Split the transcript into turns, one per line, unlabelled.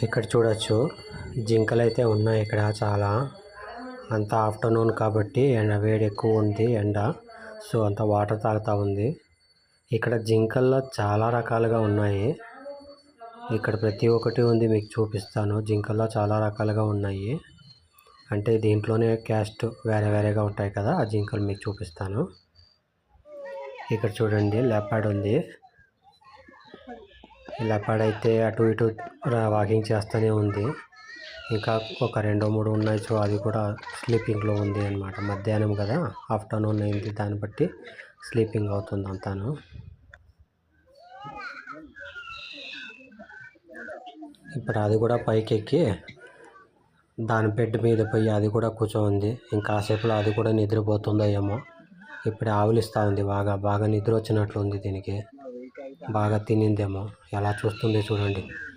ఇక్కడ చూడొచ్చు జింకలు అయితే ఉన్నాయి ఇక్కడ చాలా. అంత ఆఫ్టర్నూన్ కాబట్టి ఎండ వేడి ఎక్కువ ఉంది ఎండ. సో అంత వాటర్ తాగుతూ ఉంది. ఇక్కడ జింకల్లో చాలా రకాలుగా ఉన్నాయి. ఇక్కడ ప్రతి ఒక్కటి ఉంది, మీకు చూపిస్తాను. జింకల్లో చాలా రకాలుగా ఉన్నాయి. అంటే దీంట్లోనే క్యాస్ట్ వేరే వేరేగా ఉంటాయి కదా, ఆ జింకలు మీకు చూపిస్తాను. ఇక్కడ చూడండి లెపర్డ్ ఉంది. లెపర్డ్ అయితే అటు ఇటు వాకింగ్ చేస్తూనే ఉంది. ఇంకా ఒక 2-3 ఉన్నాయి. సో అది కూడా స్లీపింగ్లో ఉంది అన్నమాట. మధ్యాహ్నం కదా, ఆఫ్టర్నూన్ అయింది, దాన్ని బట్టి స్లీపింగ్ అవుతుంది అంతాను. ఇప్పుడు అది కూడా పైకి ఎక్కి దాని బెడ్ మీద పోయి అది కూడా కూర్చోంది. ఇంకాసేపులో అది కూడా నిద్రపోతుందో ఏమో. ఇప్పుడు ఆవులిస్తూ ఉంది. బాగా నిద్ర వచ్చినట్లు ఉంది దీనికి. బాగా తినిందేమో. ఎలా చూస్తుంది చూడండి.